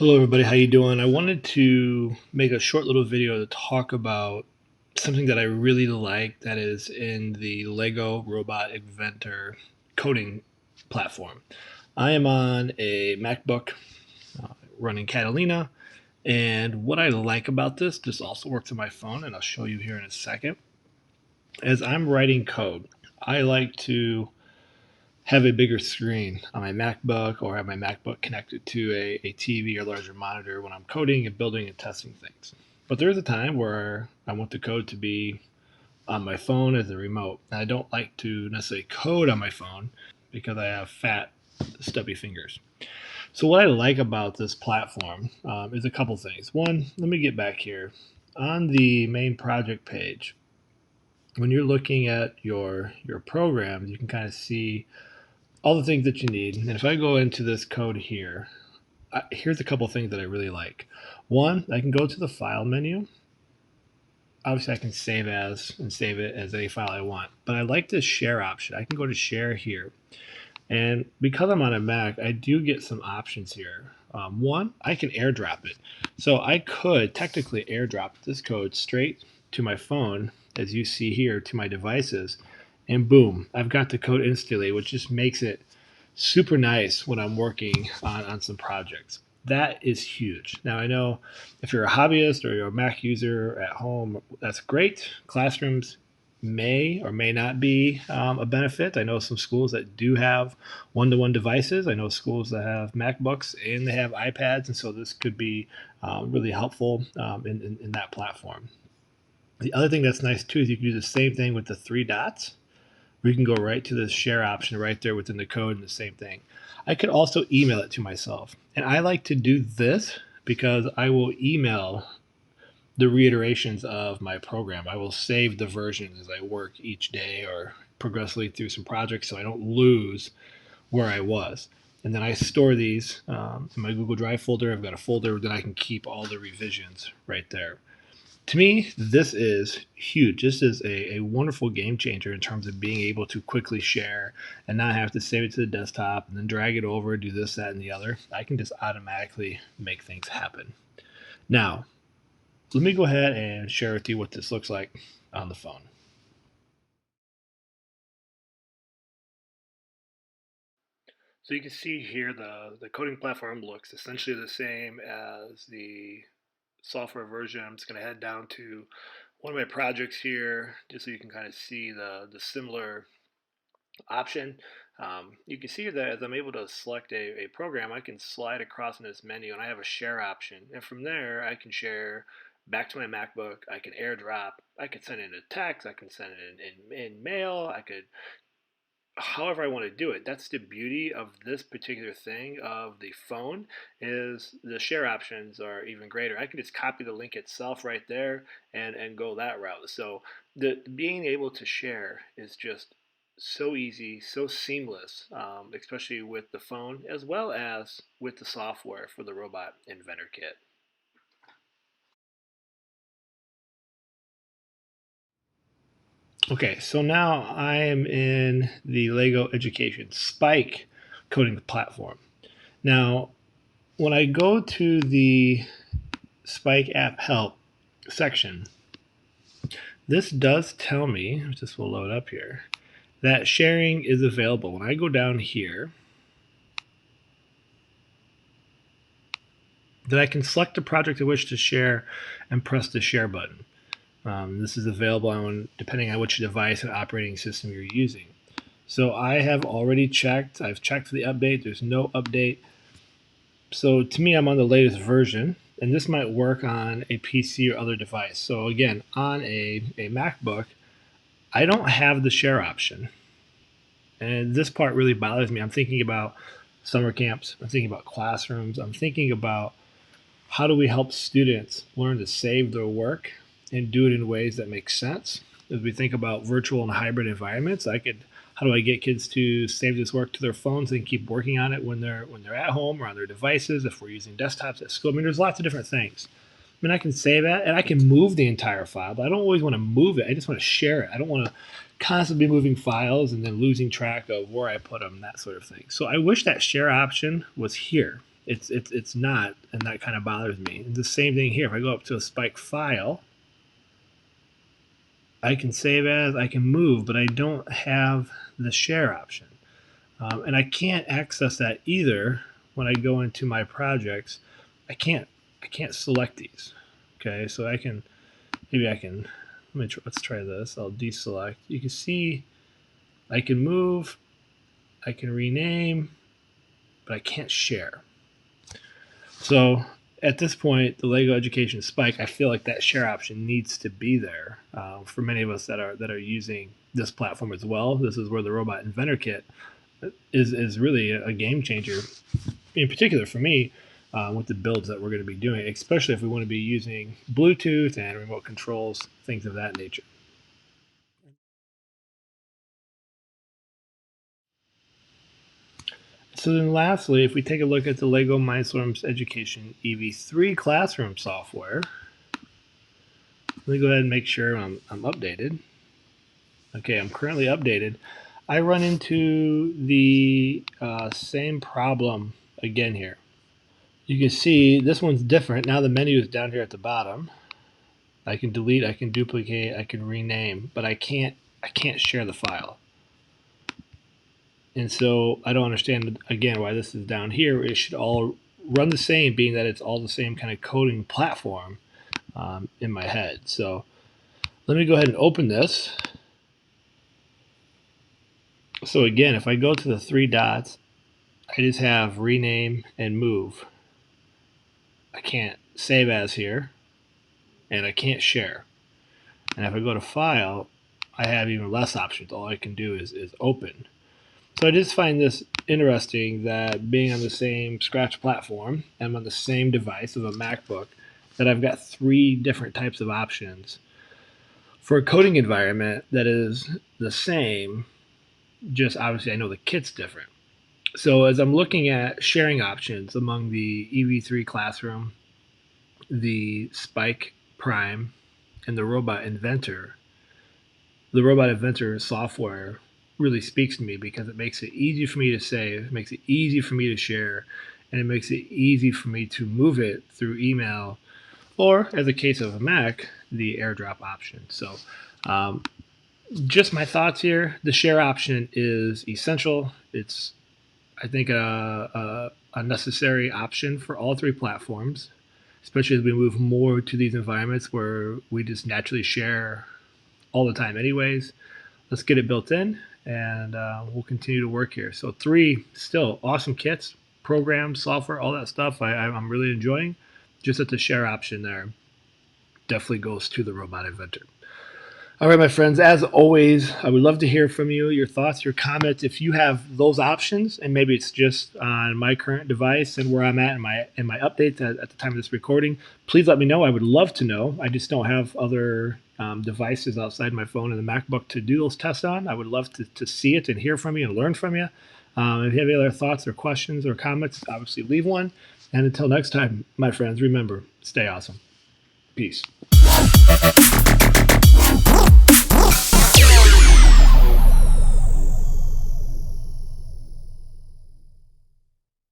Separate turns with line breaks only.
Hello everybody, how you doing? I wanted to make a short little video to talk about something that I really like that is in the Lego Robot Inventor coding platform. I am on a MacBook running Catalina, and what I like about this also works on my phone, and I'll show you here in a second. As I'm writing code, I like to have a bigger screen on my MacBook or have my MacBook connected to a TV or larger monitor when I'm coding and building and testing things. But there's a time where I want the code to be on my phone as a remote. And I don't like to necessarily code on my phone because I have fat, stubby fingers. So what I like about this platform is a couple things. One, let me get back here. On the main project page, when you're looking at your programs, you can kind of see all the things that you need. And if I go into this code here, here's a couple things that I really like. One, I can go to the file menu. Obviously, I can save as and save it as any file I want. But I like this share option. I can go to share here. And because I'm on a Mac, I do get some options here. One, I can airdrop it. So I could technically airdrop this code straight to my phone, as you see here, to my devices. And boom, I've got the code instantly, which just makes it super nice when I'm working on some projects. That is huge. Now, I know if you're a hobbyist or you're a Mac user at home, that's great. Classrooms may or may not be a benefit. I know some schools that do have one-to-one devices. I know schools that have MacBooks and they have iPads, and so this could be really helpful in that platform. The other thing that's nice too is you can do the same thing with the three dots. We can go right to the share option right there within the code and the same thing. I could also email it to myself. And I like to do this because I will email the reiterations of my program. I will save the version as I work each day or progressively through some projects so I don't lose where I was. And then I store these in my Google Drive folder. I've got a folder that I can keep all the revisions right there. To me, this is huge. This is a wonderful game changer in terms of being able to quickly share and not have to save it to the desktop and then drag it over, do this, that, and the other. I can just automatically make things happen. Now, let me go ahead and share with you what this looks like on the phone. So you can see here the coding platform looks essentially the same as the software version. I'm just going to head down to one of my projects here just so you can kind of see the similar option. You can see that as I'm able to select a program, I can slide across in this menu and I have a share option. And from there, I can share back to my MacBook. I can airdrop. I can send it in a text. I can send it in mail. I could however I want to do it. That's the beauty of this particular thing of the phone is the share options are even greater. I can just copy the link itself right there and go that route. So the being able to share is just so easy, so seamless, especially with the phone as well as with the software for the Robot Inventor Kit. Okay, so now I am in the Lego Education Spike coding platform. Now, when I go to the Spike app help section, this does tell me, this will load up here, that sharing is available. When I go down here, that I can select the project I wish to share and press the share button. This is available on depending on which device and operating system you're using. So I have already checked. I've checked for the update. There's no update. So to me, I'm on the latest version, and this might work on a PC or other device. So again, on a MacBook, I don't have the share option. And this part really bothers me. I'm thinking about summer camps. I'm thinking about classrooms. I'm thinking about how do we help students learn to save their work and do it in ways that make sense. As we think about virtual and hybrid environments, how do I get kids to save this work to their phones and keep working on it when they're at home or on their devices, if we're using desktops at school? I mean, there's lots of different things. I mean, I can save that and I can move the entire file, but I don't always want to move it. I just want to share it. I don't want to constantly be moving files and then losing track of where I put them, that sort of thing. So I wish that share option was here. It's not, and that kind of bothers me. And the same thing here. If I go up to a Spike file, I can save as, I can move, but I don't have the share option. And I can't access that either when I go into my projects. I can't select these. Okay, so I can, maybe I can, let's try this. I'll deselect. You can see I can move, I can rename, but I can't share. So at this point, the Lego Education Spike, I feel like that share option needs to be there for many of us that are using this platform as well. This is where the Robot Inventor Kit is really a game changer, in particular for me, with the builds that we're going to be doing, especially if we want to be using Bluetooth and remote controls, things of that nature. So then lastly, if we take a look at the Lego Mindstorms Education EV3 Classroom software, let me go ahead and make sure I'm updated. Okay, I'm currently updated. I run into the same problem again here. You can see this one's different. Now the menu is down here at the bottom. I can delete, I can duplicate, I can rename, but I can't share the file. And so I don't understand, again, why this is down here. It should all run the same, being that it's all the same kind of coding platform in my head. So let me go ahead and open this. So again, if I go to the three dots, I just have rename and move. I can't save as here, and I can't share. And if I go to file, I have even less options. All I can do is open. So I just find this interesting that being on the same Scratch platform, I'm on the same device of a MacBook, that I've got three different types of options for a coding environment that is the same, just obviously I know the kit's different. So as I'm looking at sharing options among the EV3 Classroom, the Spike Prime, and the Robot Inventor, the Robot Inventor software really speaks to me because it makes it easy for me to save, it makes it easy for me to share, and it makes it easy for me to move it through email, or as a case of a Mac, the AirDrop option. So just my thoughts here. The share option is essential. It's, I think, a necessary option for all three platforms, especially as we move more to these environments where we just naturally share all the time anyways. Let's get it built in, and we'll continue to work here. So three still awesome kits, programs, software, all that stuff I'm really enjoying. Just that the share option there definitely goes to the Robot Inventor. All right, my friends, as always, I would love to hear from you, your thoughts, your comments. If you have those options, and maybe it's just on my current device and where I'm at in my updates at the time of this recording, please let me know. I would love to know. I just don't have other devices outside my phone and the MacBook to do those tests on. I would love to see it and hear from you and learn from you. If you have any other thoughts or questions or comments, obviously leave one. And until next time, my friends, remember, stay awesome. Peace.